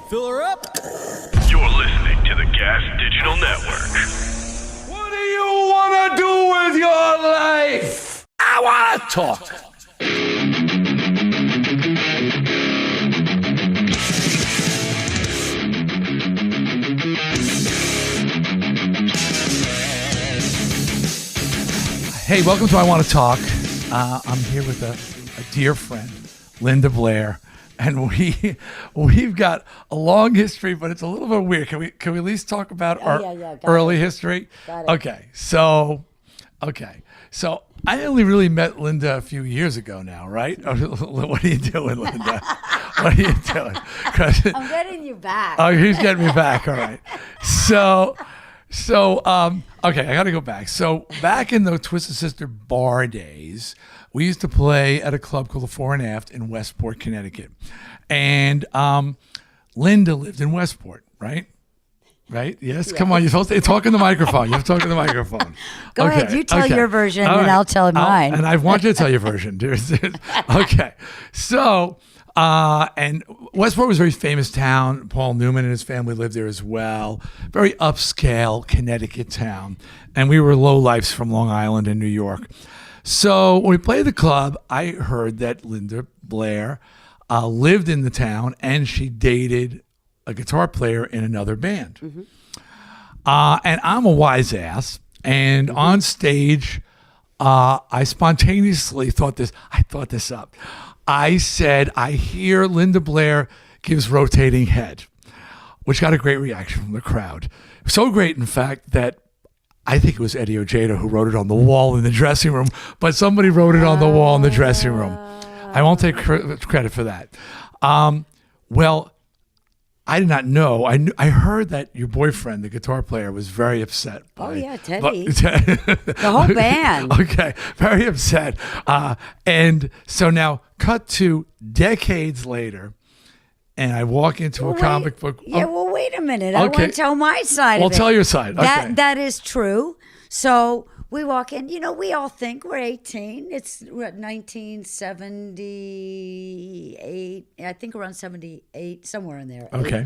Fill her up. You're listening to the Gas Digital Network. What do you want to do with your life? I want to talk. Hey, welcome to I Want to Talk. I'm here with a dear friend, Linda Blair, and we've got a long history, but it's a little bit weird. Can we at least talk about our early history? Got it. Okay, so I only really met Linda a few years ago now, right? What are you doing, Linda? What are you doing? I'm getting you back. Oh, he's getting me back. All right. Okay, I got to go back. So back in the Twisted Sister bar days, we used to play at a club called the Fore and Aft in Westport, Connecticut. And Linda lived in Westport, right? Right? Yes? Come on, you're supposed to talk in the microphone. You have to talk in the microphone. Go ahead. You tell your version, and I'll tell mine. And I want you to tell your version. Okay. So... and Westport was a very famous town. Paul Newman and his family lived there as well. Very upscale Connecticut town. And we were lowlifes from Long Island and New York. So when we played the club, I heard that Linda Blair lived in the town and she dated a guitar player in another band. Mm-hmm. And I'm a wise ass. And on stage, I spontaneously thought this up. I said, I hear Linda Blair gives rotating head, which got a great reaction from the crowd. So great, in fact, that I think it was Eddie Ojeda who wrote it on the wall in the dressing room, but somebody wrote it on the wall in the dressing room. I won't take credit for that. Well, I did not know. I heard that your boyfriend, the guitar player, was very upset. Teddy. The whole band. Okay, very upset. And so now, cut to decades later, and I walk into a comic book. Yeah, well, wait a minute. I want to tell my side of it. Well, tell your side. Okay. That is true. So we walk in. You know, we all think we're 18. We're at 1978. I think around 78, somewhere in there. Okay.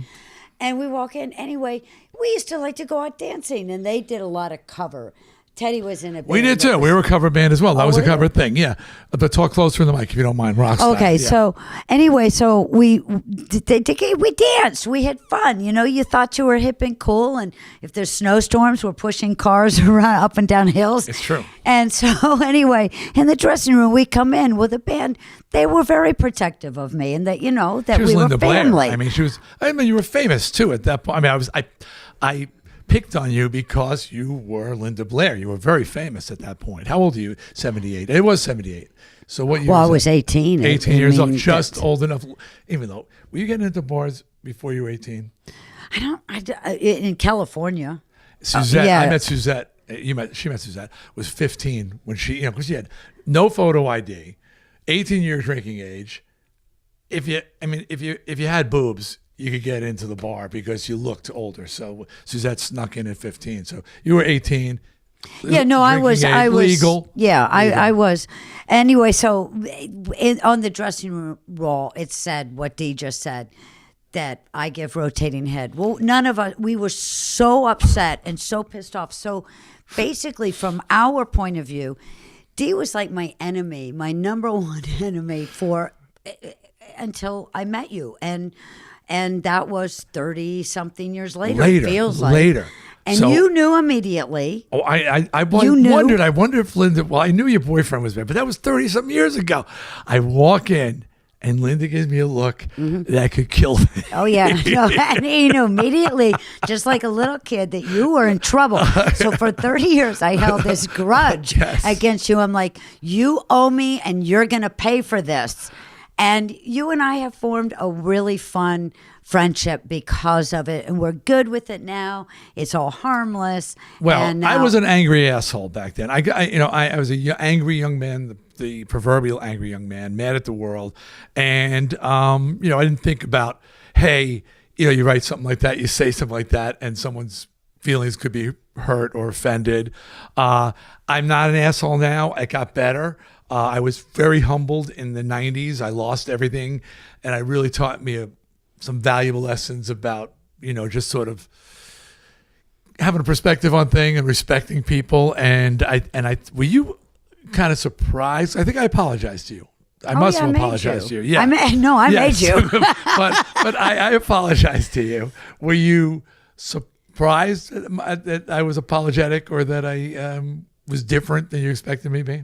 And we walk in. Anyway, we used to like to go out dancing, and they did a lot of cover. Teddy was in a band. We did too. We were a cover band as well. That was a cover thing. Yeah. But talk closer to the mic if you don't mind. Rock style. Okay. Yeah. So anyway, we danced. We had fun. You know, you thought you were hip and cool. And if there's snowstorms, we're pushing cars around up and down hills. It's true. And so anyway, in the dressing room, we come in with a band. They were very protective of me, and that we Linda were family. Blair. I mean, you were famous too at that point. I mean, I picked on you because you were Linda Blair. You were very famous at that point. How old are you? 78. It was 78. So what year? Well, I was 18. 18 years old, just old enough. Even though, were you getting into bars before you were 18? In California. Suzette, I met Suzette. She met Suzette. Was 15 when she, because she had no photo ID, 18 years drinking age. If you had boobs, you could get into the bar because you looked older. So Suzette snuck in at 15. So you were 18. Yeah, no, I was legal. Yeah, I was. Anyway, so on the dressing room wall, it said what Dee just said, that I give rotating head. Well, none of us, we were so upset and so pissed off. So basically, from our point of view, Dee was like my enemy, my number one enemy until I met you. And that was 30-something years later. It feels like. Later. And so, you knew immediately. Oh, I wondered. I wonder if Linda. Well, I knew your boyfriend was there, but that was 30-something years ago. I walk in, and Linda gives me a look that could kill me. Oh yeah, no, and you knew immediately, just like a little kid, that you were in trouble. So for 30 years, I held this grudge against you. I'm like, you owe me, and you're gonna pay for this. And you and I have formed a really fun friendship because of it, and we're good with it now. It's all harmless. Well, I was an angry asshole back then. I was an angry young man, the proverbial angry young man, mad at the world, and I didn't think about, hey, you write something like that, you say something like that, and someone's feelings could be hurt or offended. I'm not an asshole now. I got better. I was very humbled in the 90s. I lost everything, and it really taught me some valuable lessons about, just sort of having a perspective on things and respecting people. And I were you kind of surprised? I think I apologized to you. I must have apologized to you. Yeah. I made you. but I apologized to you. Were you surprised that I was apologetic or that I was different than you expected me to be?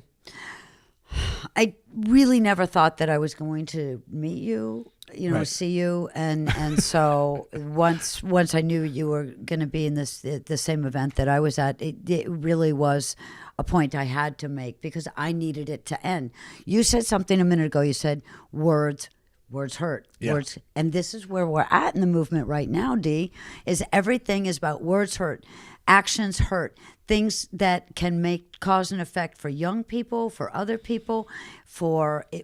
I really never thought that I was going to meet you, Right. see you, and so once I knew you were going to be in the same event that I was at, it really was a point I had to make because I needed it to end. You said something a minute ago. You said words hurt. Yeah. Words, and this is where we're at in the movement right now. Dee, is everything is about words hurt, actions hurt. Things that can make cause and effect for young people, for other people,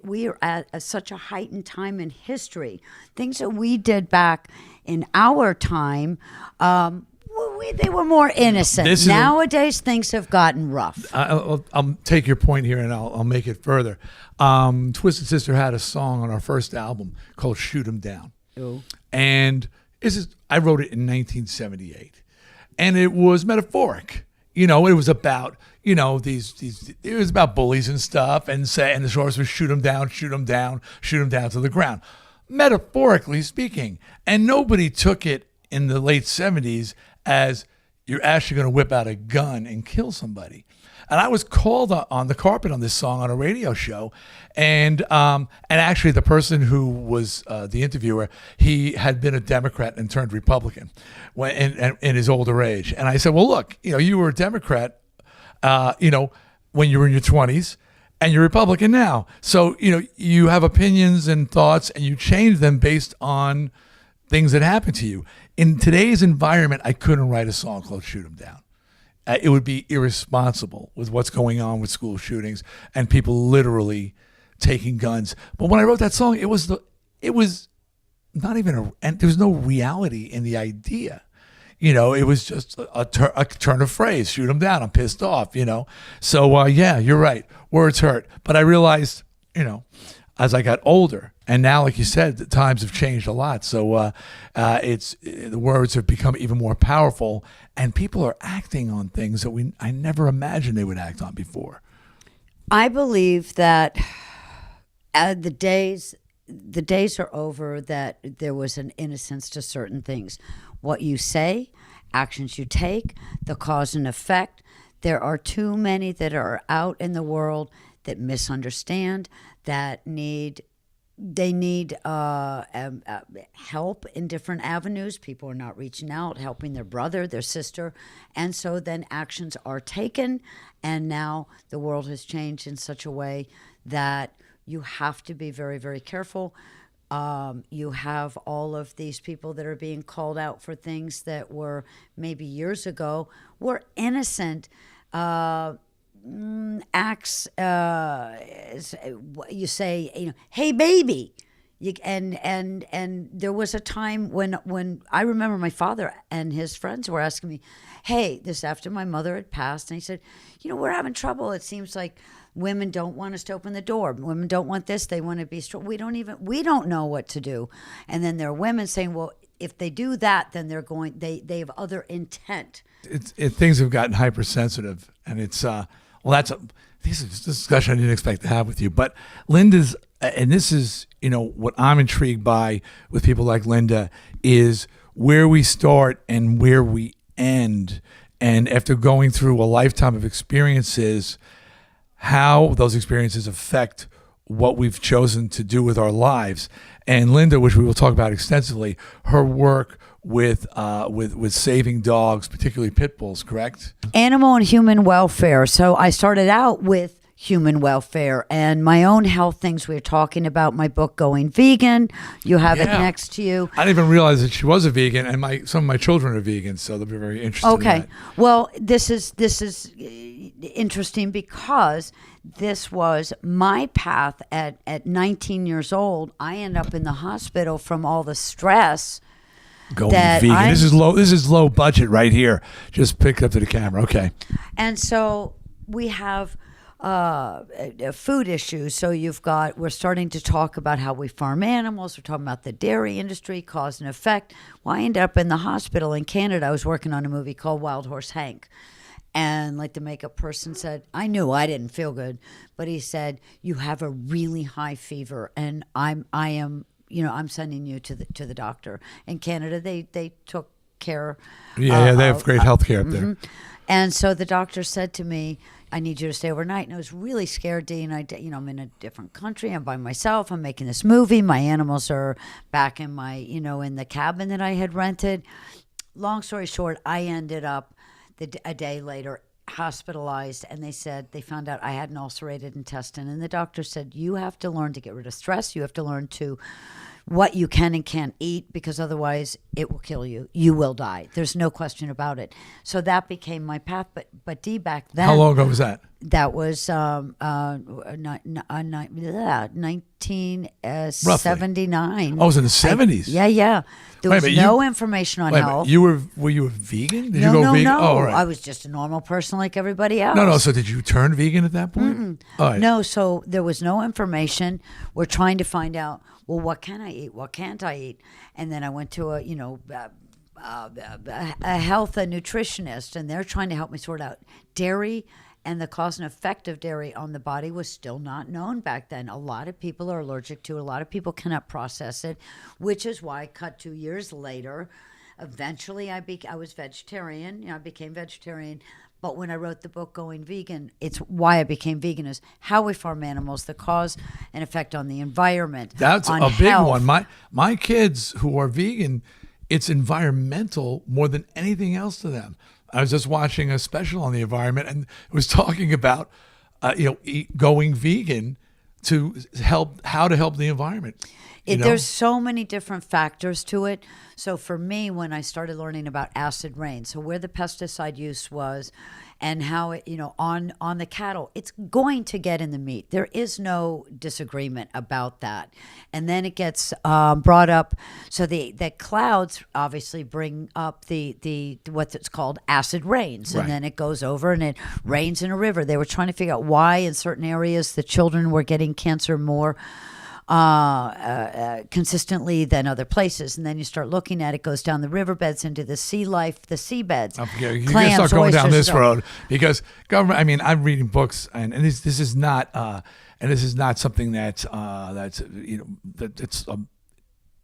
we are at such a heightened time in history. Things that we did back in our time, they were more innocent. Nowadays, things have gotten rough. I'll take your point here and I'll make it further. Twisted Sister had a song on our first album called "Shoot 'Em Down," and I wrote it in 1978, and it was metaphoric. It was about, it was about bullies and stuff, and the chorus was shoot them down, shoot them down, shoot them down to the ground, metaphorically speaking. And nobody took it in the late 70s as you're actually going to whip out a gun and kill somebody. And I was called on the carpet on this song on a radio show, and actually the person who was the interviewer, he had been a Democrat and turned Republican in his older age. And I said, well, look, you were a Democrat, when you were in your 20s, and you're Republican now. So you have opinions and thoughts, and you change them based on things that happen to you. In today's environment, I couldn't write a song called "Shoot 'Em Down." It would be irresponsible with what's going on with school shootings and people literally taking guns. But when I wrote that song, it was not even and there was no reality in the idea. It was just a turn of phrase. Shoot them down. I'm pissed off. So yeah, you're right. Words hurt. But I realized, as I got older, and now, like you said, the times have changed a lot. So the words have become even more powerful, and people are acting on things that I never imagined they would act on before. I believe that the days are over that there was an innocence to certain things. What you say, actions you take, the cause and effect. There are too many that are out in the world that misunderstand, that need help in different avenues. People are not reaching out, helping their brother, their sister. And so then actions are taken. And now the world has changed in such a way that you have to be very, very careful. You have all of these people that are being called out for things that were maybe years ago were innocent acts. You say, hey baby, and there was a time when I remember my father and his friends were asking me, hey, this after my mother had passed, and he said, we're having trouble. It seems like women don't want us to open the door. Women don't want this. They want to be strong. We don't know what to do. And then there are women saying, well, if they do that, then they have other intent. Things have gotten hypersensitive, and it's this is a discussion I didn't expect to have with you. But Linda's, and this is what I'm intrigued by with people like Linda, is where we start and where we end. And after going through a lifetime of experiences, how those experiences affect what we've chosen to do with our lives. And Linda, which we will talk about extensively, her work with saving dogs, particularly pit bulls, correct? Animal and human welfare. So I started out with human welfare and my own health things. We were talking about my book, Going Vegan. You have it next to you. I didn't even realize that she was a vegan, and some of my children are vegans, so they'll be very interested in that. Well, this is interesting because this was my path at 19 years old. I end up in the hospital from all the stress. Going vegan. This is low budget right here. Just pick up to the camera. Okay. And so we have food issues. So we're starting to talk about how we farm animals. We're talking about the dairy industry, cause and effect. Well, I ended up in the hospital in Canada. I was working on a movie called Wild Horse Hank. And like the makeup person said, I knew I didn't feel good, but he said, you have a really high fever, and I'm sending you to the doctor. In Canada, they took care. Yeah, they have great health care up there. Mm-hmm. And so the doctor said to me, I need you to stay overnight. And I was really scared, Dee. And I'm in a different country. I'm by myself. I'm making this movie. My animals are back in in the cabin that I had rented. Long story short, I ended up a day later hospitalized, and they found out I had an ulcerated intestine. And the doctor said, you have to learn to get rid of stress. You have to learn to what you can and can't eat, because otherwise it will kill you. You will die. There's no question about it. So that became my path. But Dee, back then, how long ago was that? That was 1979. Oh, it was in the 70s. Yeah. There was no information on health. Were you a vegan? Did no, you go no, vegan? no. Oh, right. I was just a normal person like everybody else. No. So did you turn vegan at that point? All right. No. So there was no information. We're trying to find out. Well, what can I eat? What can't I eat? And then I went to a nutritionist, and they're trying to help me sort out dairy. And the cause and effect of dairy on the body was still not known back then. A lot of people are allergic to it. A lot of people cannot process it, which is why, cut 2 years later, eventually I was vegetarian. I became vegetarian. But when I wrote the book Going Vegan, it's why I became vegan, is how we farm animals, the cause and effect on the environment. That's on a big health. one. My kids who are vegan, it's environmental more than anything else to them. I was just watching a special on the environment, and it was talking about going vegan to help the environment. There's so many different factors to it. So for me, when I started learning about acid rain, so where the pesticide use was, and how it, on the cattle, it's going to get in the meat. There is no disagreement about that. And then it gets brought up. So the clouds obviously bring up the what's called acid rains, right. And then it goes over and it rains in a river. They were trying to figure out why in certain areas the children were getting cancer more consistently than other places. And then you start looking at it, goes down the riverbeds into the sea life, the seabeds. You can start going down this road, because government, I'm reading books, and this is not something that's that's a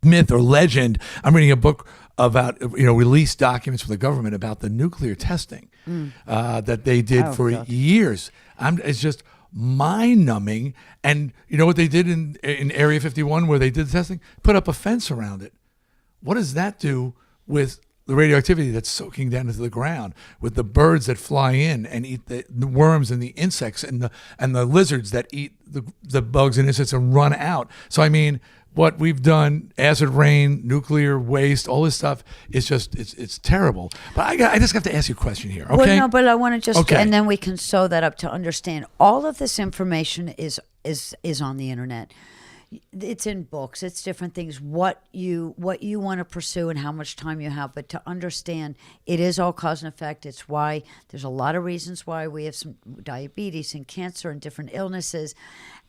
myth or legend. I'm reading a book about released documents from the government about the nuclear testing that they did for years. It's just mind-numbing. And you know what they did in Area 51 where they did the testing? Put up a fence around it. What does that do with the radioactivity that's soaking down into the ground, with the birds that fly in and eat the worms and the insects and the lizards that eat the bugs and insects and run out? So what we've done, acid rain, nuclear waste, all this stuff, is just it's terrible. But I just have to ask you a question here, okay? Well, no, but I want to just, okay. And then we can sew that up to understand. All of this information is on the internet. It's in books. It's different things. What you want to pursue and how much time you have. But to understand, it is all cause and effect. It's why there's a lot of reasons why we have some diabetes and cancer and different illnesses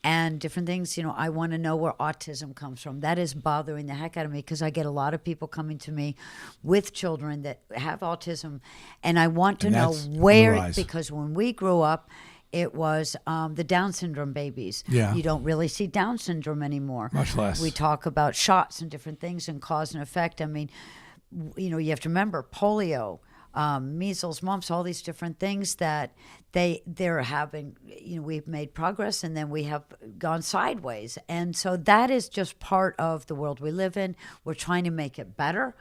and different things. I want to know where autism comes from. That is bothering the heck out of me, because I get a lot of people coming to me with children that have autism, and I want to know where, because when we grew up, it was the Down syndrome babies. Yeah. You don't really see Down syndrome anymore. Much less. We talk about shots and different things and cause and effect. You have to remember polio, measles, mumps, all these different things that they're having. We've made progress, and then we have gone sideways. And so that is just part of the world we live in. We're trying to make it better.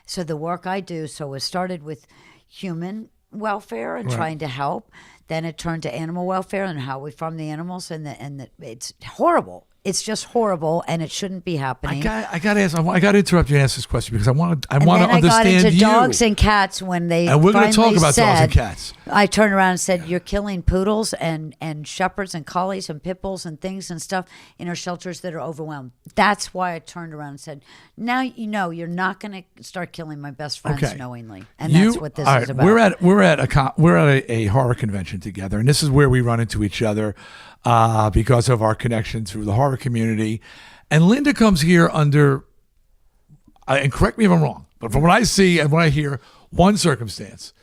So the work I do, it started with human welfare and trying to help. Then it turned to animal welfare and how we farm the animals, and it's horrible. It's just horrible, and it shouldn't be happening. I got to ask. I got to interrupt you and ask this question because I want to understand I got into you. dogs and cats when they and we're going to talk about dogs and cats. I turned around and said, "You're killing poodles and shepherds and collies and pit bulls and things and stuff in our shelters that are overwhelmed." That's why I turned around and said, "Now you know you're not going to start killing my best friends knowingly," and that's what this is about. We're at a horror convention together, and this is where we run into each other because of our connection through the horror community. And Linda comes here under, and correct me if I'm wrong, but from what I see and what I hear, one circumstance.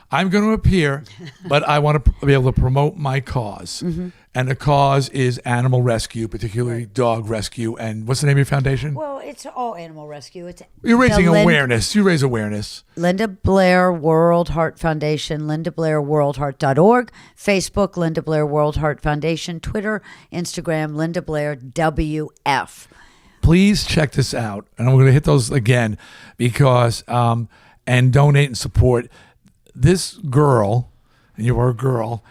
I'm going to appear, but I want to be able to promote my cause. Mm-hmm. And the cause is animal rescue, particularly dog rescue. And what's the name of your foundation? Well, it's all animal rescue. You're raising awareness. You raise awareness. Linda Blair WorldHeart Foundation, LindaBlairWorldHeart.org, Facebook, Linda Blair WorldHeart Foundation, Twitter, Instagram, Linda Blair WF. Please check this out. And I'm going to hit those again because, and donate and support. This girl, and you are a girl,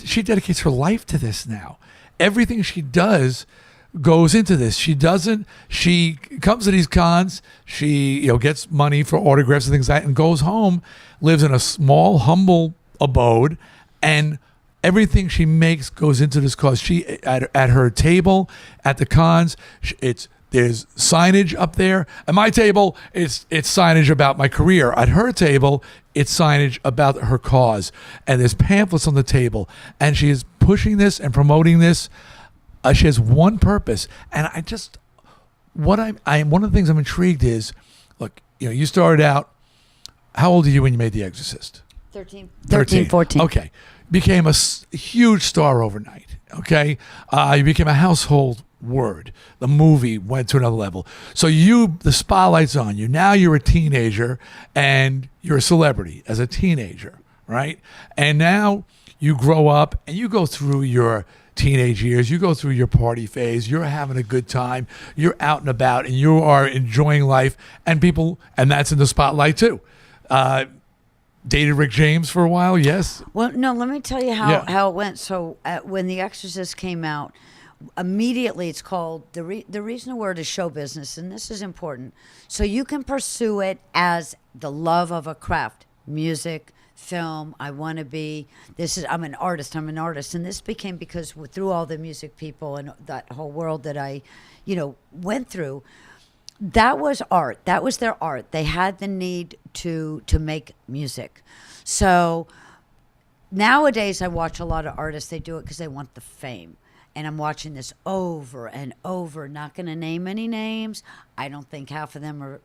she dedicates her life to this now. Everything she does goes into this. She comes to these cons, she gets money for autographs and things like that, and goes home, lives in a small, humble abode, and everything she makes goes into this cause. She at her table at the cons, there's signage up there. At my table, it's signage about my career. At her table, it's signage about her cause. And there's pamphlets on the table. And she is pushing this and promoting this. She has one purpose. And one of the things I'm intrigued is, look, you started out, how old are you when you made The Exorcist? 13, 14. Okay. Became a huge star overnight. Okay. You became a household word. The movie went to another level. So the spotlight's on you. Now you're a teenager and you're a celebrity as a teenager, right? And now you grow up and you go through your teenage years, you go through your party phase, you're having a good time, you're out and about and you are enjoying life, and that's in the spotlight too. Dated Rick James for a while, yes? Well, no, let me tell you how it went. So when The Exorcist came out, immediately it's called, the reason the word is show business, and this is important. So you can pursue it as the love of a craft, music, film. I'm an artist. And this became because through all the music people and that whole world that I, went through, that was art. That was their art. They had the need to make music. So nowadays I watch a lot of artists. They do it because they want the fame. And I'm watching this over and over. Not going to name any names. I don't think half of them are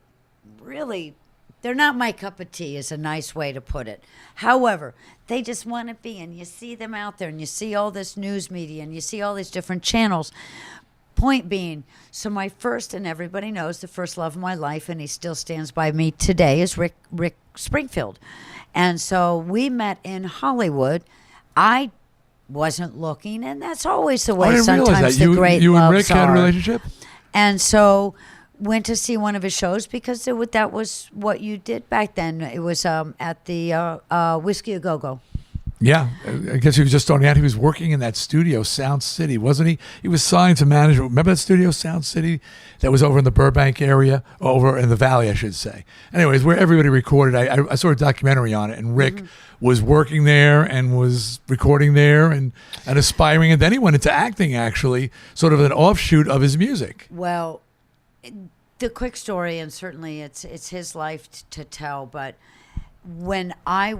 really, they're not my cup of tea is a nice way to put it. However, they just want to be, and you see them out there and you see all this news media and you see all these different channels. Point being, so my first, and everybody knows the first love of my life, and he still stands by me today, is Rick Springfield. And so we met in Hollywood. I wasn't looking, and that's always the way sometimes the great you and loves Rick had a relationship? And so went to see one of his shows because that was what you did back then. It was at the Whiskey A Go-Go. Yeah, I guess he was just starting out. He was working in that studio, Sound City, wasn't he? He was signed to management. Remember that studio, Sound City, that was over in the Burbank area, over in the Valley, I should say. Anyways, where everybody recorded. I saw a documentary on it, and Rick was working there and was recording there and aspiring, and then he went into acting, actually, sort of an offshoot of his music. Well, the quick story, and certainly it's his life to tell, but when I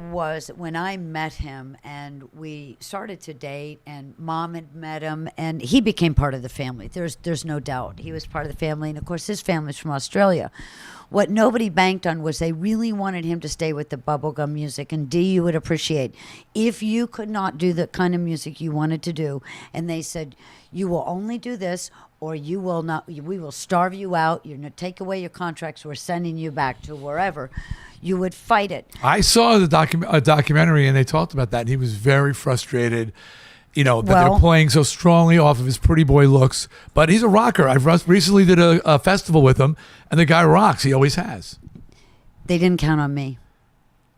met him and we started to date, and Mom had met him, and he became part of the family. There's no doubt he was part of the family, and of course his family's from Australia. What nobody banked on was they really wanted him to stay with the bubblegum music. And Dee, you would appreciate if you could not do the kind of music you wanted to do, and they said you will only do this, or you will not. We will starve you out. You're going to take away your contracts. We're sending you back to wherever. You would fight it. I saw a documentary, and they talked about that, and he was very frustrated, that they're playing so strongly off of his pretty boy looks. But he's a rocker. I've recently did a festival with him, and the guy rocks. He always has. They didn't count on me.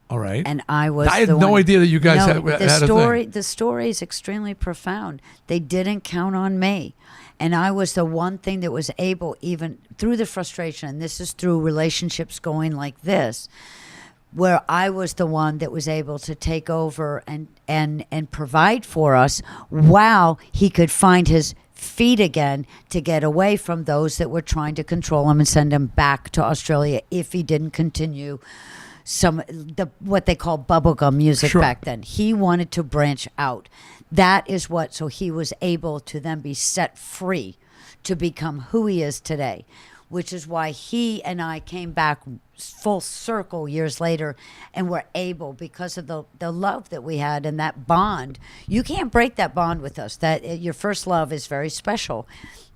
All right. And I had no idea that you guys had a thing. The story is extremely profound. They didn't count on me. And I was the one thing that was able, even through the frustration, and this is through relationships going like this, where I was the one that was able to take over and provide for us while he could find his feet again to get away from those that were trying to control him and send him back to Australia if he didn't continue what they call bubblegum music back then. He wanted to branch out. That is what, so he was able to then be set free to become who he is today, which is why he and I came back full circle years later and were able, because of the love that we had and that bond. You can't break that bond with us. That your first love is very special.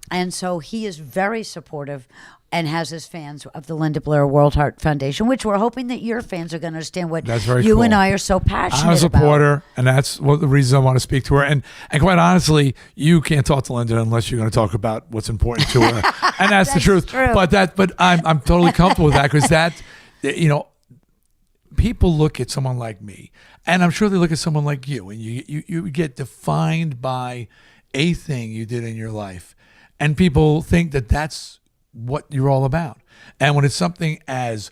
And so he is very supportive and has his fans of the Linda Blair WorldHeart Foundation, which we're hoping that your fans are going to understand what you cool. and I are so passionate about. I'm a supporter, and that's one of the reasons I want to speak to her. And quite honestly, you can't talk to Linda unless you're going to talk about what's important to her, and that's the truth. True. But I'm totally comfortable with that, because that, you know, people look at someone like me, and I'm sure they look at someone like you, and you get defined by a thing you did in your life, and people think that that's what you're all about. And when it's something as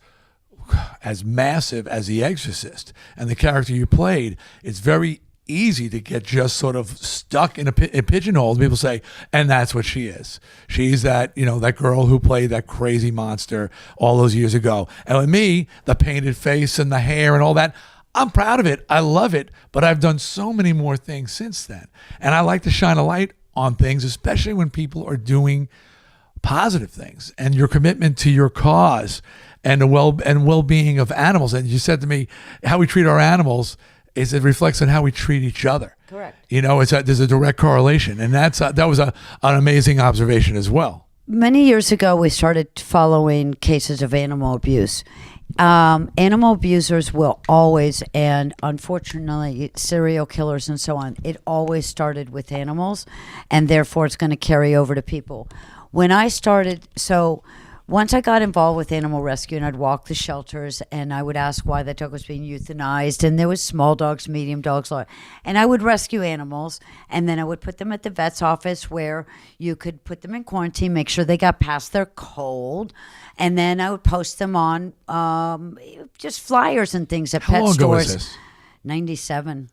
massive as The Exorcist and the character you played, it's very easy to get just sort of stuck in a pigeonhole. People say, and that's what she is. She's that, you know, that girl who played that crazy monster all those years ago. And with me, the painted face and the hair and all that, I'm proud of it. I love it. But I've done so many more things since then. And I like to shine a light on things, especially when people are doing positive things, and your commitment to your cause and the well-being of animals. And you said to me, how we treat our animals it reflects on how we treat each other. Correct. You know, there's a direct correlation, and that was an amazing observation as well. Many years ago, we started following cases of animal abuse. Animal abusers will always, and unfortunately serial killers and so on, it always started with animals, and therefore it's going to carry over to people. When I started, so once I got involved with animal rescue, and I'd walk the shelters, and I would ask why the dog was being euthanized, and there was small dogs, medium dogs, and I would rescue animals, and then I would put them at the vet's office where you could put them in quarantine, make sure they got past their cold, and then I would post them on just flyers and things at pet stores. How long ago was this? 97.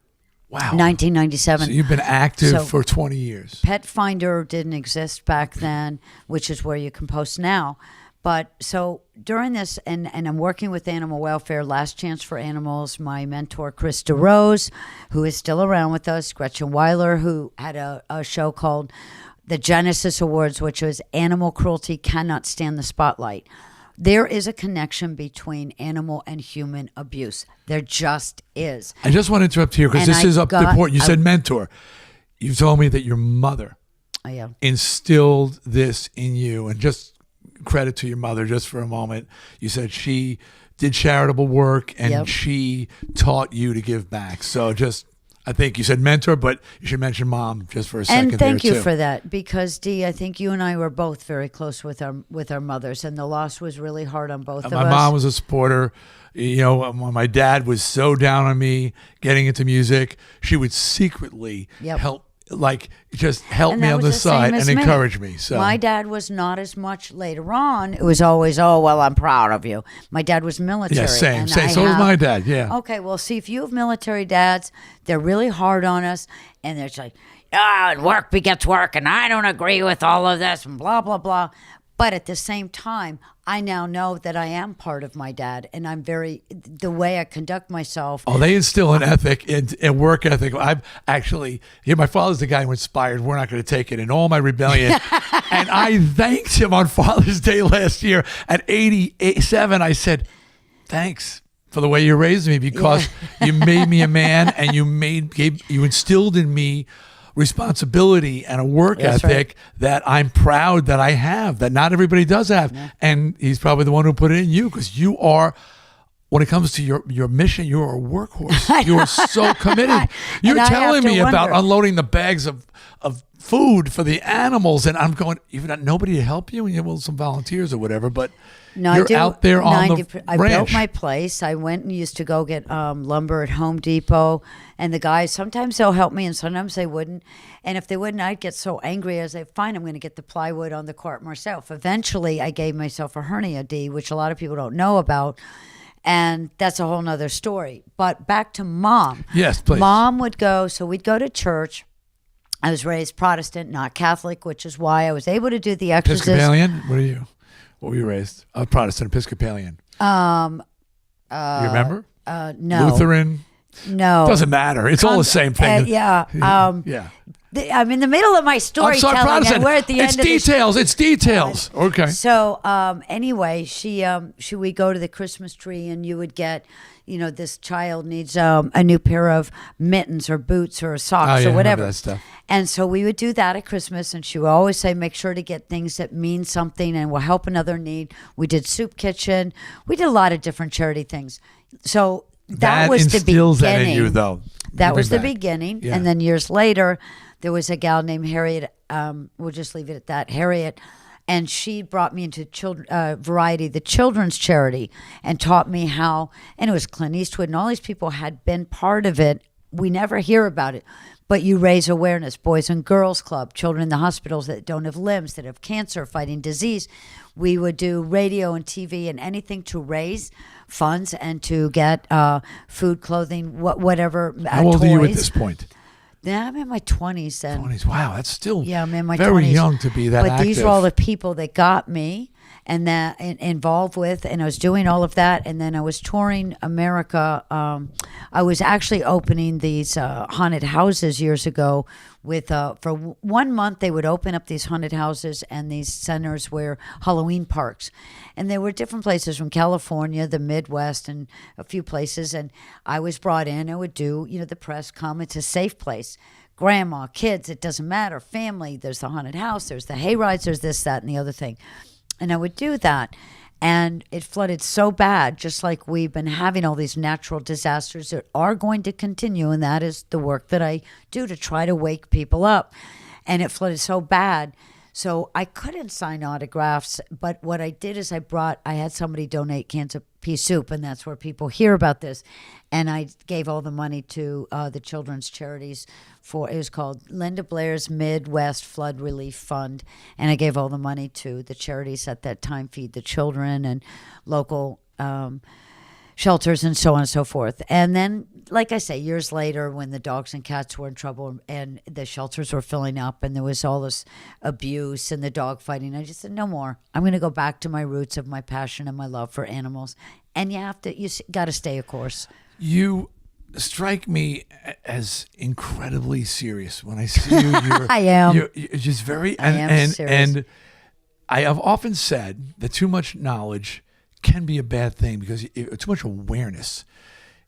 Wow. 1997. So you've been active for 20 years. Pet Finder didn't exist back then, which is where you can post now. But so during this, and I'm working with animal welfare, Last Chance for Animals, my mentor, Chris DeRose, who is still around with us, Gretchen Weiler, who had a show called the Genesis Awards, which was Animal Cruelty Cannot Stand the Spotlight. There is a connection between animal and human abuse. There just is. I just want to interrupt here because this is important. You said mentor. You told me that your mother instilled this in you. And just credit to your mother just for a moment. You said she did charitable work and she taught you to give back. So I think you said mentor, but you should mention mom just for a second. And thank you for that, because Dee, I think you and I were both very close with our mothers, and the loss was really hard on both of us. My mom was a supporter. You know, when my dad was so down on me getting into music, she would secretly help. Help me on the side and encourage me. So my dad was not as much later on. It was always, oh, well, I'm proud of you. My dad was military. Yeah, same. So was my dad, yeah. Okay, well, see, if you have military dads, they're really hard on us, and they're like, work begets work, and I don't agree with all of this, and blah, blah, blah. But at the same time, I now know that I am part of my dad, and I'm the way I conduct myself. Oh, they instill an ethic and work ethic. I've actually, my father's the guy who inspired, we're not going to take it in all my rebellion. And I thanked him on Father's Day last year at 87. I said, thanks for the way you raised me, because you made me a man, and you instilled in me responsibility and a work ethic that I'm proud that I have, that not everybody does have. Yeah. And he's probably the one who put it in you, because you are, when it comes to your mission, you're a workhorse. You are so committed. You're telling me about unloading the bags of food for the animals, and I'm going, even nobody to help you, and you have some volunteers or whatever, but you're out there on the ranch. I built my place. I went and used to go get lumber at Home Depot, and the guys, sometimes they'll help me and sometimes they wouldn't. And if they wouldn't, I'd get so angry. I say, fine, I'm going to get the plywood on the cart myself. Eventually, I gave myself a hernia, Dee, which a lot of people don't know about. And that's a whole nother story. But back to Mom. Yes, please. Mom would go, so we'd go to church. I was raised Protestant, not Catholic, which is why I was able to do the exorcist. Episcopalian? What are you? What were you raised? Protestant, Episcopalian. You remember? No. Lutheran? No. Doesn't matter. It's all the same thing. Yeah. Yeah. I'm in the middle of my I'm storytelling, sorry, Protestant. and we're at the It's end of details. It's details. Okay. So anyway, we go to the Christmas tree, and you would get, this child needs a new pair of mittens or boots or socks I or remember whatever. that stuff. And so we would do that at Christmas, and she would always say, make sure to get things that mean something and will help another need. We did soup kitchen. We did a lot of different charity things. So that was the beginning. That in you, though. That was the beginning. Yeah. And then years later, there was a gal named Harriet. We'll just leave it at that. Harriet. And she brought me into Variety, the children's charity, and taught me how, and it was Clint Eastwood and all these people had been part of it. We never hear about it, but you raise awareness. Boys and Girls Club, children in the hospitals that don't have limbs, that have cancer, fighting disease. We would do radio and TV and anything to raise funds and to get food, clothing, whatever. How old toys. are you at this point? Yeah, I'm in my 20s then. 20s. Wow, that's still I'm in my very 20s. young to be that But active. these were all the people that got me and that involved with, and I was doing all of that, and then I was touring America. I was actually opening these haunted houses years ago. With for 1 month, they would open up these haunted houses, and these centers were Halloween parks, and they were different places from California, the Midwest, and a few places. And I was brought in. I would do, the press come. It's a safe place. Grandma, kids, it doesn't matter. Family. There's the haunted house. There's the hay rides. There's this, that, and the other thing. And I would do that. And it flooded so bad, just like we've been having all these natural disasters that are going to continue. And that is the work that I do to try to wake people up. And it flooded so bad. So I couldn't sign autographs. But what I did is I had somebody donate cans of pea soup. And that's where people hear about this. And I gave all the money to the children's charities it was called Linda Blair's Midwest Flood Relief Fund. And I gave all the money to the charities at that time, Feed the Children and local shelters and so on and so forth. And then, like I say, years later, when the dogs and cats were in trouble and the shelters were filling up and there was all this abuse and the dog fighting, I just said, no more. I'm going to go back to my roots of my passion and my love for animals. And you got to stay a course. You strike me as incredibly serious when I see you. I am. You're just very. I am serious. And I have often said that too much knowledge can be a bad thing because too much awareness.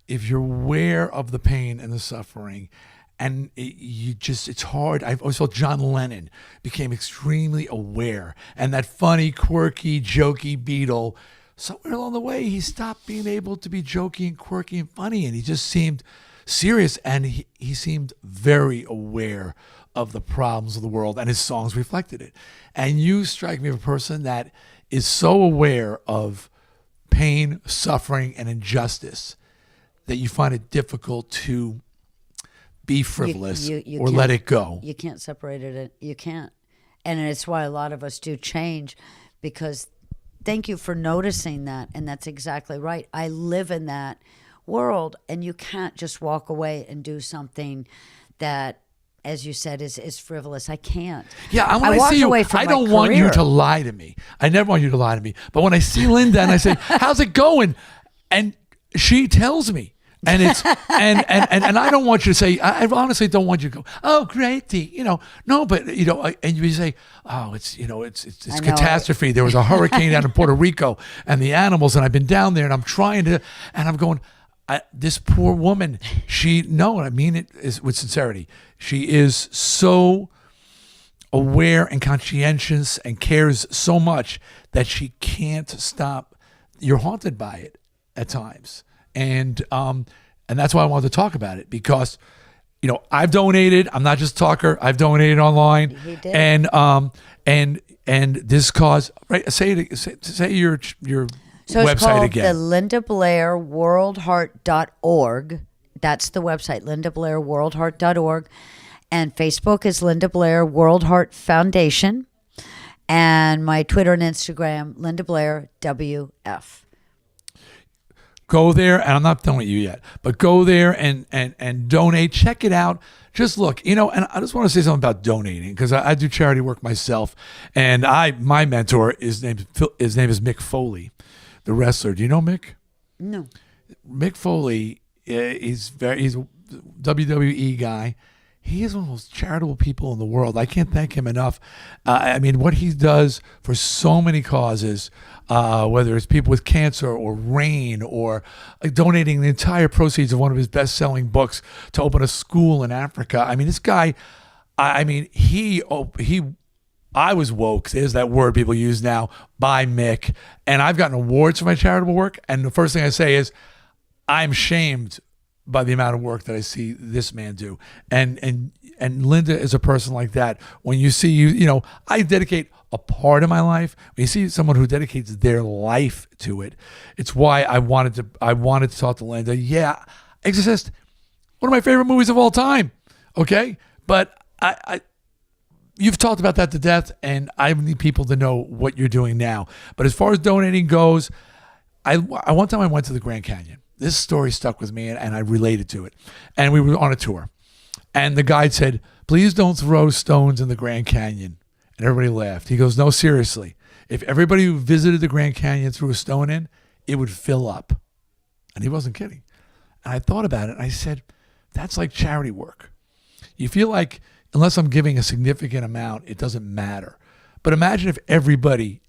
If you're aware of the pain and the suffering, and it's hard. I've always felt John Lennon became extremely aware, and that funny, quirky, jokey Beatle. Somewhere along the way, he stopped being able to be jokey and quirky and funny, and he just seemed serious, and he seemed very aware of the problems of the world, and his songs reflected it. And you strike me as a person that is so aware of pain, suffering, and injustice that you find it difficult to be frivolous you or let it go. You can't separate it. You can't. And it's why a lot of us do change, because thank you for noticing that. And that's exactly right. I live in that world, and you can't just walk away and do something that, as you said, is frivolous. I can't. Yeah, when I walked see you, away from I my don't want you career. to lie to me. I never want you to lie to me. But when I see Linda and I say, "How's it going?" and she tells me, and it's and I don't want you to say. I honestly don't want you to go, "Oh, great, Dee." No, but and you say, "Oh, it's I know. catastrophe. There was a hurricane down in Puerto Rico, and the animals, and I've been down there, and I'm trying to, and I'm going." This poor woman, I mean it is with sincerity. She is so aware and conscientious and cares so much that she can't stop. You're haunted by it at times. And that's why I wanted to talk about it, because, I've donated. I'm not just a talker. I've donated online. He did. And this cause, right? Say your So it's website called again. the Linda Blair WorldHeart.org. That's the website, Linda Blair WorldHeart.org. And Facebook is Linda Blair WorldHeart Foundation. And my Twitter and Instagram, Linda Blair WF. Go there, and I'm not done with you yet, but go there and donate. Check it out. Just look, and I just want to say something about donating, because I do charity work myself, and my mentor, his name is Mick Foley, the wrestler. Do you know Mick? No. Mick Foley, he's a WWE guy. He is one of the most charitable people in the world. I can't thank him enough. What he does for so many causes, whether it's people with cancer or RAIN, or donating the entire proceeds of one of his best-selling books to open a school in Africa. This guy, I was woke, there's that word people use now, by Mick. And I've gotten awards for my charitable work. And the first thing I say is, I'm shamed by the amount of work that I see this man do. And Linda is a person like that. When you see I dedicate a part of my life. When you see someone who dedicates their life to it, it's why I wanted to talk to Linda. Yeah, Exorcist, one of my favorite movies of all time. Okay? But you've talked about that to death, and I need people to know what you're doing now. But as far as donating goes, one time I went to the Grand Canyon. This story stuck with me, and I related to it. And we were on a tour. And the guide said, please don't throw stones in the Grand Canyon. And everybody laughed. He goes, no, seriously. If everybody who visited the Grand Canyon threw a stone in, it would fill up. And he wasn't kidding. And I thought about it, and I said, that's like charity work. You feel like unless I'm giving a significant amount, it doesn't matter. But imagine if everybody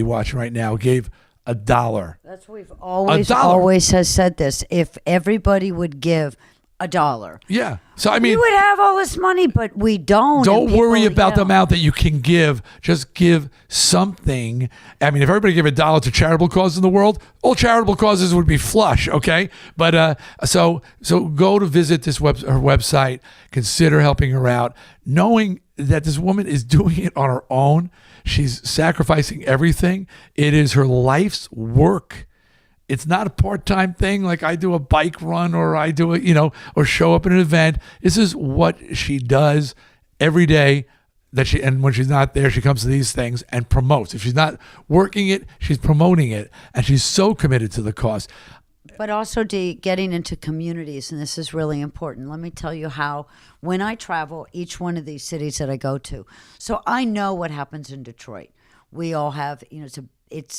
watching right now gave $1. That's what we've always has said this. If everybody would give $1. Yeah. So we would have all this money, but we don't. Don't worry about the amount that you can give. Just give something. If everybody gave $1 to charitable causes in the world, all charitable causes would be flush. Okay. But so go to visit her website. Consider helping her out, knowing that this woman is doing it on her own. She's sacrificing everything. It is her life's work. It's not a part-time thing like I do a bike run or I do or show up at an event. This is what she does every day. And when she's not there, she comes to these things and promotes. If she's not working it, she's promoting it, and she's so committed to the cause. But also, Dee, getting into communities, and this is really important. Let me tell you how, when I travel, each one of these cities that I go to, so I know what happens in Detroit. We all have,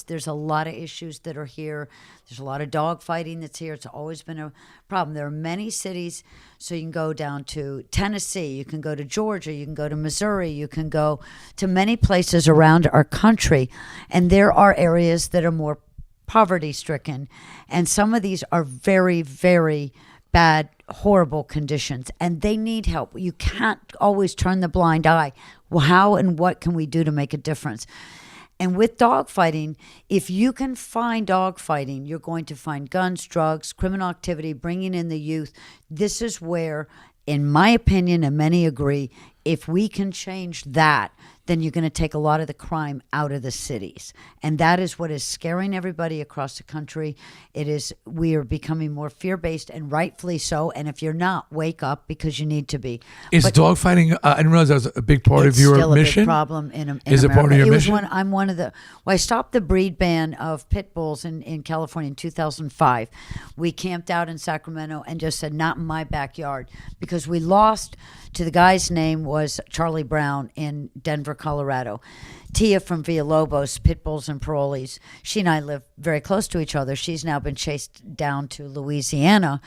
there's a lot of issues that are here. There's a lot of dog fighting that's here. It's always been a problem. There are many cities, so you can go down to Tennessee, you can go to Georgia, you can go to Missouri, you can go to many places around our country, and there are areas that are more poverty-stricken, and some of these are very, very bad, horrible conditions, and they need help. You can't always turn the blind eye. Well, how and what can we do to make a difference? And with dogfighting, if you can find dogfighting, you're going to find guns, drugs, criminal activity, bringing in the youth. This is where, in my opinion, and many agree, if we can change that, then you're going to take a lot of the crime out of the cities. And that is what is scaring everybody across the country. We are becoming more fear-based, and rightfully so. And if you're not, wake up, because you need to be. Is dogfighting, I didn't realize that was a big part of your mission. It's still a big problem in America. Is it part of your mission? I'm one of the, I stopped the breed ban of pit bulls in California in 2005. We camped out in Sacramento and just said, not in my backyard, because we lost to the guy's name was Charlie Brown in Denver, Colorado. Tia from Villalobos, Pit Bulls and Parolees. She and I live very close to each other. She's now been chased down to Louisiana.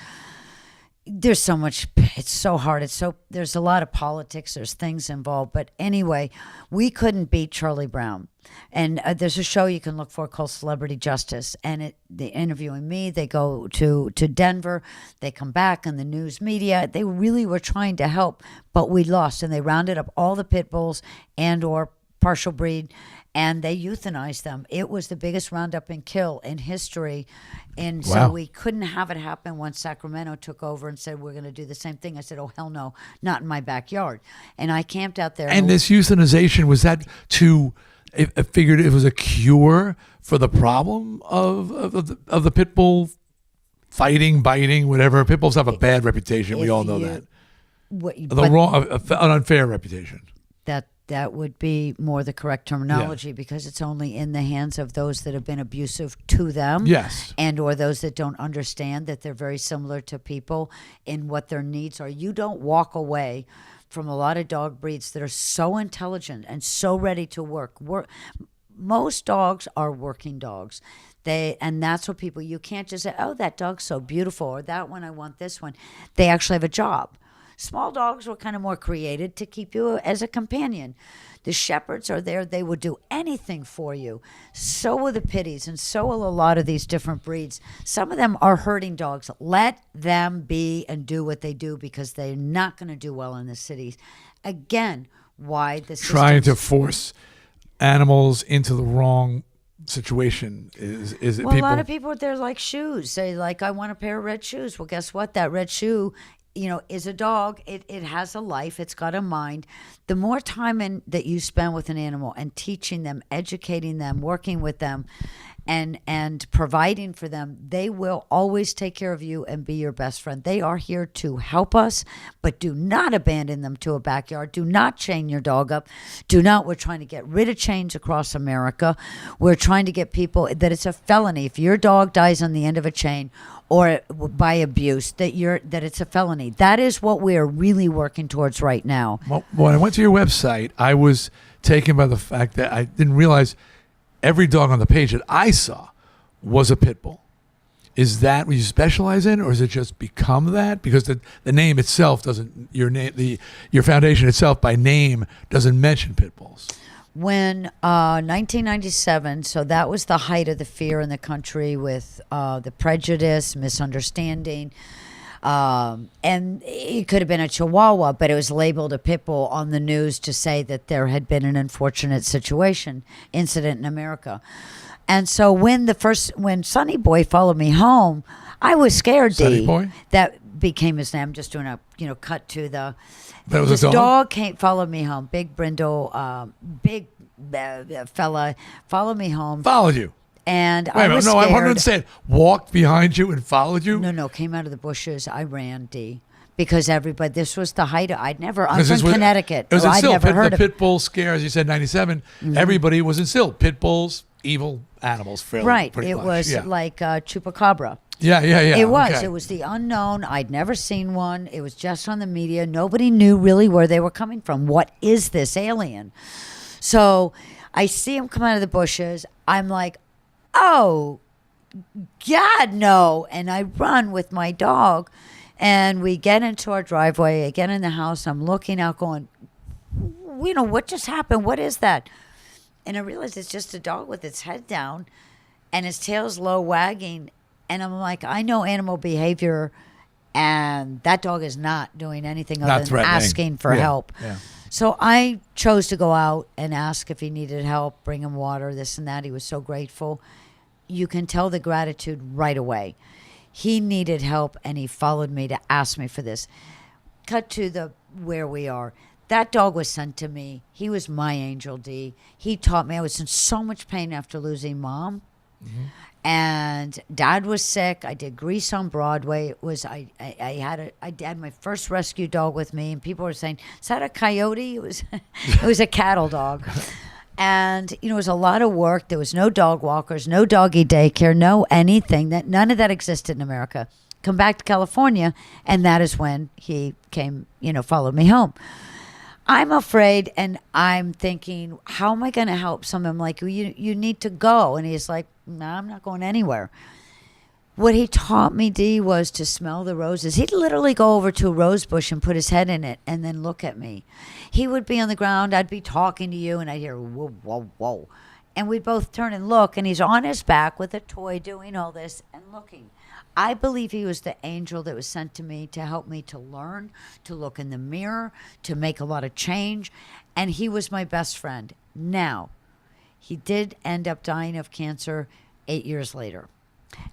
There's so much, it's so hard. There's a lot of politics. There's things involved. But anyway, we couldn't beat Charlie Brown. And there's a show you can look for called Celebrity Justice. And they're interviewing me. They go to Denver. They come back in the news media. They really were trying to help, but we lost. And they rounded up all the pit bulls and or partial breed, and they euthanized them. It was the biggest roundup and kill in history. And Wow. So we couldn't have it happen once Sacramento took over and said, we're going to do the same thing. I said, oh, hell no, not in my backyard. And I camped out there. And this euthanization, was that I figured it was a cure for the problem of the pit bull fighting, biting, whatever. Pit bulls have a bad reputation. We all know that. An An unfair reputation. that would be more the correct terminology because it's only in the hands of those that have been abusive to them. Yes. And or those that don't understand that they're very similar to people in what their needs are. You don't walk away from a lot of dog breeds that are so intelligent and so ready to work. Most dogs are working dogs. And that's what people, you can't just say, oh, that dog's so beautiful, or that one, I want this one. They actually have a job. Small dogs were kind of more created to keep you as a companion. The shepherds are there. They will do anything for you. So will the pitties, and so will a lot of these different breeds. Some of them are herding dogs. Let them be and do what they do, because they're not going to do well in the cities. Again, why the trying to force animals into the wrong situation is it well, people? A lot of people, they're like shoes. They like, I want a pair of red shoes. Well, guess what? That red shoe, is a dog. It has a life. It's got a mind. The more time that you spend with an animal and teaching them, educating them, working with them, and providing for them, they will always take care of you and be your best friend. They are here to help us, but do not abandon them to a backyard. Do not chain your dog up. We're trying to get rid of chains across America. We're trying to get people that it's a felony. If your dog dies on the end of a chain or by abuse, that it's a felony. That is what we are really working towards right now. Well, when I went to your website, I was taken by the fact that I didn't realize every dog on the page that I saw was a pit bull. Is that what you specialize in, or is it just become that? Because the name itself doesn't, your foundation itself by name doesn't mention pit bulls. When 1997, so that was the height of the fear in the country with the prejudice, misunderstanding, and it could have been a Chihuahua, but it was labeled a pit bull on the news to say that there had been an unfortunate incident in America. And so when Sonny Boy followed me home, I was scared. Sonny Boy? That became his name. I'm just doing a cut to the. That was this a dog? Followed me home. Big Brindle, big fella, followed me home. Followed you? And I was scared. I want to understand. Walked behind you and followed you? No, came out of the bushes. I ran, Dee. Because everybody, this was the height of, I'm from Connecticut. It was I'd never heard the of pit bull scare, as you said, 97. Mm-hmm. Everybody was instilled. Pit bulls, evil animals, fairly. Right. Pretty it much. was like Chupacabra. Yeah. It was. Okay. It was the unknown. I'd never seen one. It was just on the media. Nobody knew really where they were coming from. What is this alien? So I see him come out of the bushes. I'm like, oh, God, no. And I run with my dog. And we get into our driveway. I get in the house. I'm looking out going, what just happened? What is that? And I realize it's just a dog with its head down and his tail's low wagging. And I'm like, I know animal behavior, and that dog is not doing anything other than asking for help. Yeah. So I chose to go out and ask if he needed help, bring him water, this and that. He was so grateful. You can tell the gratitude right away. He needed help, and he followed me to ask me for this. Cut to where we are. That dog was sent to me. He was my angel, Dee. He taught me. I was in so much pain after losing Mom. Mm-hmm. And Dad was sick. I did Grease on Broadway. It was I had my first rescue dog with me, and people were saying, "Is that a coyote?" It was a cattle dog. And it was a lot of work. There was no dog walkers, no doggy daycare, no anything. None of that existed in America. Come back to California, and that is when he came, followed me home. I'm afraid, and I'm thinking, how am I going to help someone? I'm like, you need to go. And he's like, no, I'm not going anywhere. What he taught me, Dee, was to smell the roses. He'd literally go over to a rose bush and put his head in it and then look at me. He would be on the ground. I'd be talking to you, and I'd hear, whoa, whoa, whoa. And we'd both turn and look, and he's on his back with a toy doing all this and looking. I believe he was the angel that was sent to me to help me to learn, to look in the mirror, to make a lot of change. And he was my best friend. Now, he did end up dying of cancer 8 years later.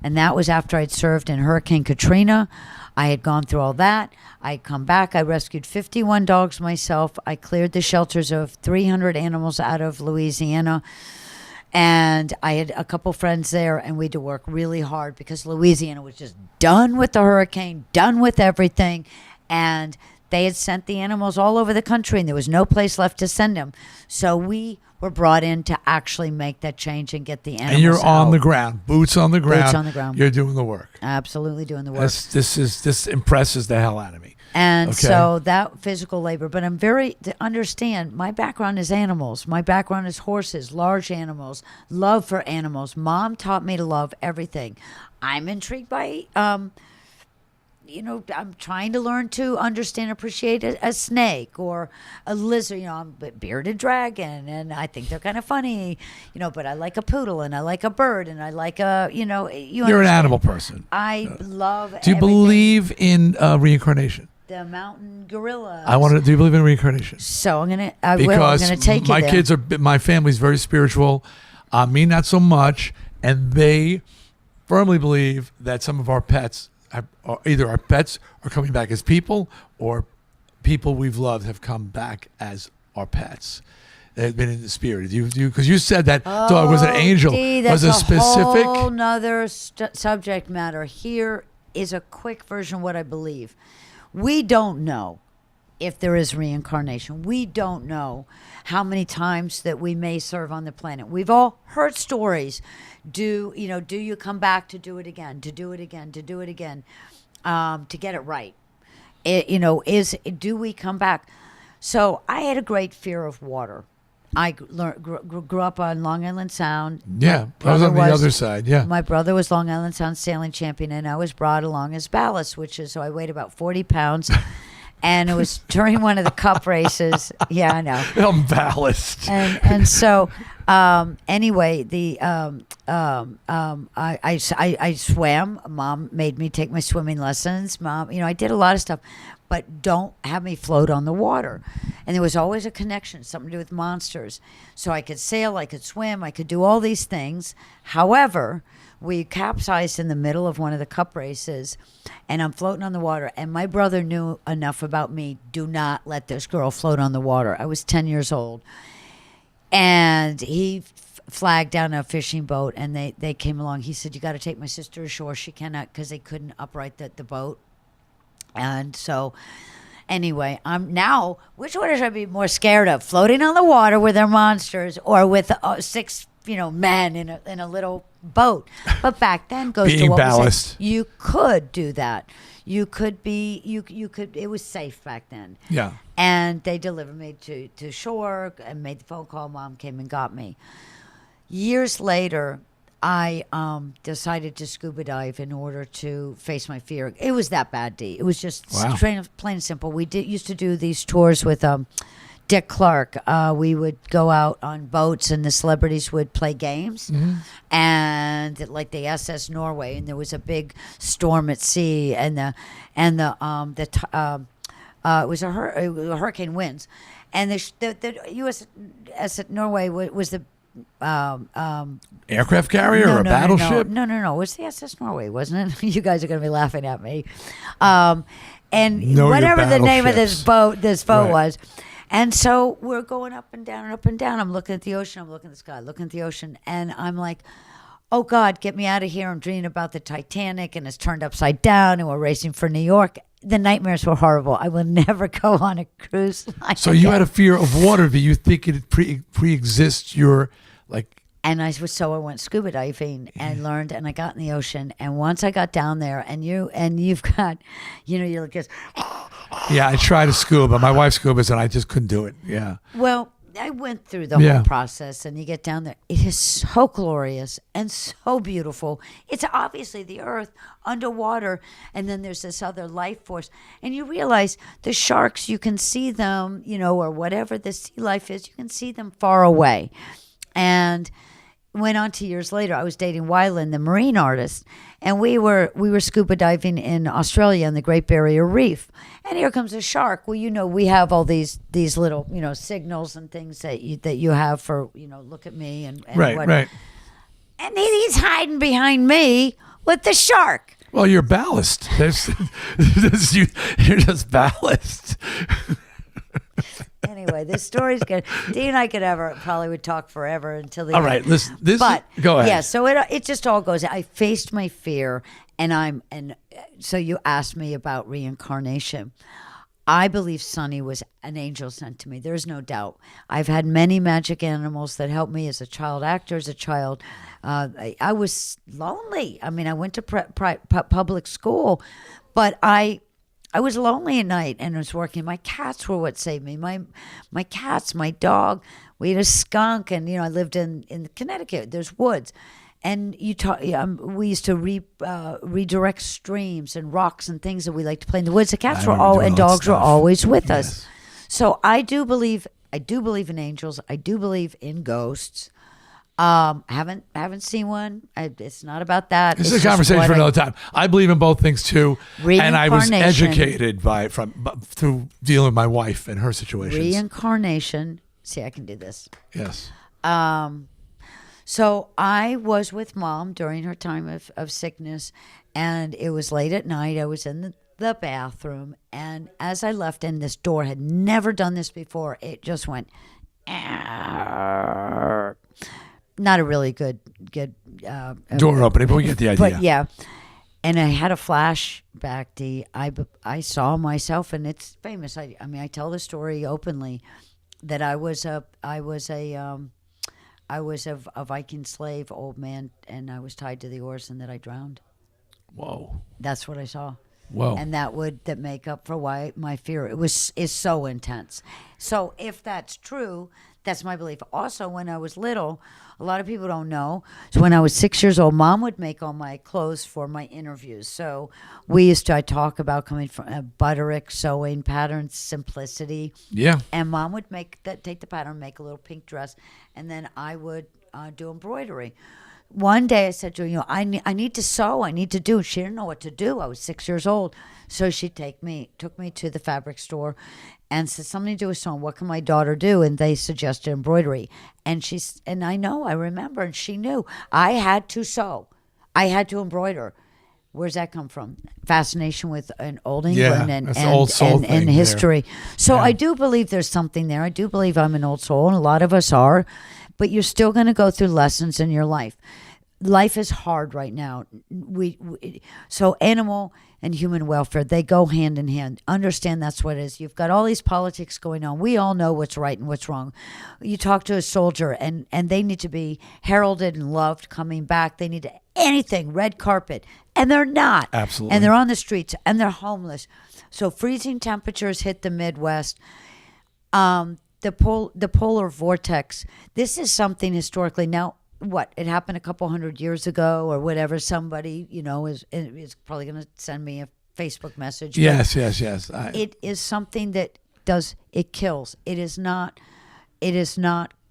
And that was after I'd served in Hurricane Katrina. I had gone through all that. I'd come back. I rescued 51 dogs myself. I cleared the shelters of 300 animals out of Louisiana. And I had a couple friends there, and we had to work really hard because Louisiana was just done with the hurricane, done with everything. And They had sent the animals all over the country, and there was no place left to send them. So we were brought in to actually make that change and get the animals And you're on out. the ground, boots on the ground. Boots on the ground. You're doing the work. Absolutely doing the work. This impresses the hell out of me. And Okay. so that physical labor, but I'm to understand, my background is animals. My background is horses, large animals, love for animals. Mom taught me to love everything. I'm intrigued by, I'm trying to learn to understand, appreciate a snake or a lizard. I'm a bearded dragon, and I think they're kind of funny, but I like a poodle, and I like a bird, and I like You're an understand. animal person. I love Do you everything. believe in reincarnation? The mountain gorilla. Do you believe in reincarnation? So I'm gonna Because take my you there. kids my family's very spiritual, me not so much, and they firmly believe that some of our pets, either our pets are coming back as people, or people we've loved have come back as our pets. They've been in the spirit. Because you said that dog was an angel. Dee, Was that's it specific? a whole nother subject matter. Here is a quick version of what I believe. We don't know if there is reincarnation. We don't know how many times that we may serve on the planet. We've all heard stories. Do you come back to do it again, to do it again, to do it again, to get it right? Do we come back? So I had a great fear of water. I grew up on Long Island Sound. Yeah, I was on the other side. Yeah. My brother was Long Island Sound sailing champion, and I was brought along as ballast, so I weighed about 40 pounds. And it was during one of the cup races. Yeah, I know. I'm ballast. And so anyway, I swam. Mom made me take my swimming lessons. Mom, I did a lot of stuff, but don't have me float on the water. And there was always a connection, something to do with monsters. So I could sail, I could swim, I could do all these things. However, we capsized in the middle of one of the cup races, and I'm floating on the water. And my brother knew enough about me. Do not let this girl float on the water. I was 10 years old. And he flagged down a fishing boat, and they came along. He said, "You got to take my sister ashore. She cannot," because they couldn't upright the boat. And so anyway, I'm now, which one should I be more scared of? Floating on the water with their monsters, or with 6 men in a little boat? But back then goes Being to what ballast. you could do that. You could be, you could, it was safe back then. Yeah. And they delivered me to shore and made the phone call. Mom came and got me. Years later, I decided to scuba dive in order to face my fear. It was that bad, Dee. It was just plain and simple. We used to do these tours with Dick Clark. We would go out on boats, and the celebrities would play games, and like the SS Norway, and there was a big storm at sea, and it was a hurricane winds, and the USS Norway was the Aircraft carrier or a battleship? No. It was the SS Norway, wasn't it? You guys are going to be laughing at me. And Know whatever your the name of battleships. this boat Right. was. And so we're going up and down and up and down. I'm looking at the ocean. I'm looking at the sky, looking at the ocean. And I'm like, oh, God, get me out of here. I'm dreaming about the Titanic, and it's turned upside down, and we're racing for New York. The nightmares were horrible. I will never go on a cruise line So you again. had a fear of water, but you think it pre-exists your, like... And I went scuba diving and learned, and I got in the ocean. And once I got down there, and you've got, you're like this. Yeah, I tried to scuba. My wife scubas, and I just couldn't do it. Yeah. Well, I went through the Yeah. whole process, and you get down there. It is so glorious and so beautiful. It's obviously the earth underwater, and then there's this other life force. And you realize the sharks, you can see them, or whatever the sea life is, you can see them far away. And went on to years later, I was dating Wyland, the marine artist, and we were scuba diving in Australia on the Great Barrier Reef. And here comes a shark. Well, we have all these little, signals and things that you have for, look at me and Right, what. right. And he's hiding behind me with the shark. Well, you're ballast. You're just ballast. Anyway, this story's good. Dee and I probably would talk forever until the All end. right, listen. Go ahead. Yeah, so it just all goes. I faced my fear, and so you asked me about reincarnation. I believe Sonny was an angel sent to me. There's no doubt. I've had many magic animals that helped me as a child actor, as a child. I was lonely. I mean, I went to public school, but I was lonely at night and I was working. My cats were what saved me. My cats, my dog. We had a skunk, and I lived in Connecticut. There's woods. And we used to redirect streams and rocks and things that we like to play in the woods. The cats and dogs were always with us. So I do believe in angels. I do believe in ghosts. Haven't seen one. It's not about that. This is a conversation for another time. I believe in both things too, and I was educated through dealing with my wife and her situations. Reincarnation. See, I can do this. Yes. So I was with Mom during her time of sickness, and it was late at night. I was in the bathroom, and as I left, and this door had never done this before, it just went, not a really good door opening, but we get the idea. But yeah, and I had a flashback. I saw myself, and it's famous. I mean, I tell the story openly that I was a Viking slave, old man, and I was tied to the oars, and that I drowned. Whoa. That's what I saw. Whoa. And that make up for why my fear is so intense. So if that's true, that's my belief. Also, when I was little, a lot of people don't know. So when I was 6 years old, Mom would make all my clothes for my interviews. So I talk about coming from Butterick, sewing patterns, simplicity. Yeah. And Mom would take the pattern, make a little pink dress, and then I would do embroidery. One day I said to her, I need to sew. I need to do. She didn't know what to do. I was 6 years old. So she took me to the fabric store and said, something to do with sewing. What can my daughter do? And they suggested embroidery. And I remember, and she knew. I had to sew. I had to embroider. Where's that come from? Fascination with an old England and history. There. So I do believe there's something there. I do believe I'm an old soul, and a lot of us are. But you're still going to go through lessons in your life. Life is hard right now. So animal and human welfare, they go hand in hand. Understand that's what it is. You've got all these politics going on. We all know what's right and what's wrong. You talk to a soldier, and they need to be heralded and loved coming back. They need anything, red carpet, and they're not. Absolutely. And they're on the streets, and they're homeless. So freezing temperatures hit the Midwest. The polar vortex. This is something historically. Now, it happened a couple hundred years ago or whatever. Somebody, is probably going to send me a Facebook message. Yes. It is something that it kills. It is not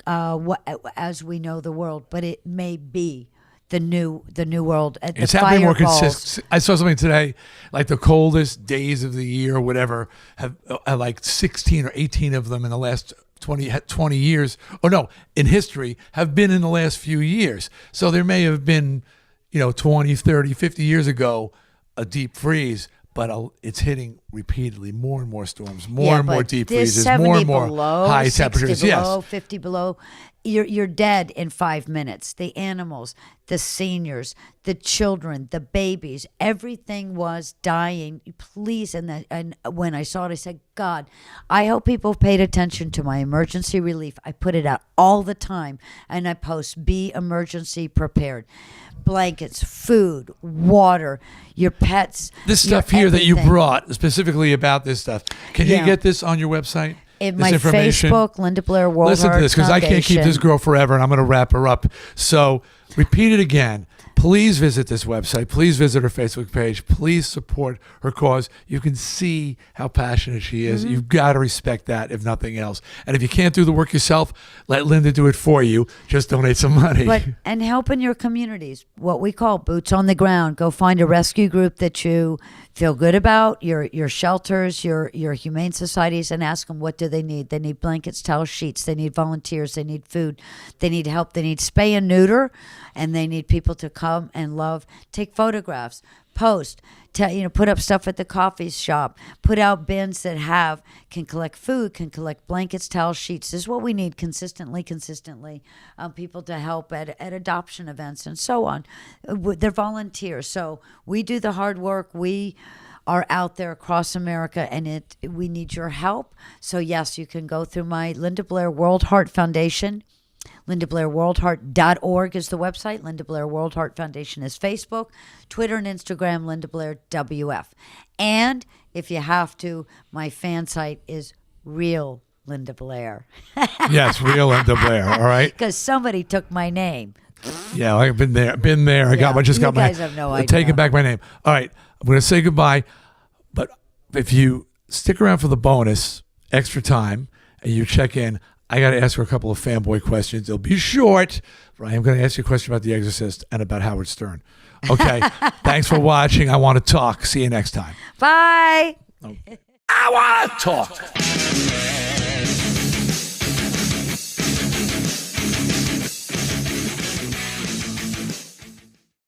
as we know the world, but it may be the new world. It's happening more consistent. I saw something today, like the coldest days of the year or whatever have like 16 or 18 of them in the last 20 years, or no, in history, have been in the last few years. So there may have been, 20, 30, 50 years ago, a deep freeze, but it's hitting repeatedly more and more storms, more and more deep freezes, more and more high temperatures. 60 below, 50 below. You're dead in 5 minutes. The animals, the seniors, the children, the babies, everything was dying. Please, and when I saw it, I said, God, I hope people paid attention to my emergency relief. I put it out all the time, and I post, be emergency prepared. Blankets, food, water, your pets. This stuff here that you brought specifically about this stuff. Can you get this on your website? In my Facebook, Linda Blair WorldHeart Foundation. Listen to this, because I can't keep this girl forever, and I'm going to wrap her up. So repeat it again. Please visit this website. Please visit her Facebook page. Please support her cause. You can see how passionate she is. Mm-hmm. You've got to respect that, if nothing else. And if you can't do the work yourself, let Linda do it for you. Just donate some money. And help in your communities, what we call boots on the ground. Go find a rescue group that you feel good about, your shelters, your humane societies, and ask them, what do they need? They need blankets, towels, sheets. They need volunteers. They need food. They need help. They need spay and neuter, and they need people to come and love. Take photographs, post, put up stuff at the coffee shop, put out bins that can collect food, can collect blankets, towels, sheets. This is what we need consistently, people to help at adoption events and so on. They're volunteers. So we do the hard work. We are out there across America, and we need your help. So yes, you can go through my Linda Blair WorldHeart Foundation. LindaBlairWorldHeart.org is the website. Linda Blair WorldHeart Foundation is Facebook, Twitter, and Instagram, Linda Blair WF. And if you have to, my fan site is Real Linda Blair. Yes, Real Linda Blair. All right. Because somebody took my name. Yeah, I've been there. I got you guys have no idea. Taking back my name. All right, I'm going to say goodbye. But if you stick around for the bonus, extra time, and you check in, I got to ask her a couple of fanboy questions. They'll be short, but I am going to ask you a question about The Exorcist and about Howard Stern. Okay. Thanks for watching. I want to talk. See you next time. Bye. I want to talk.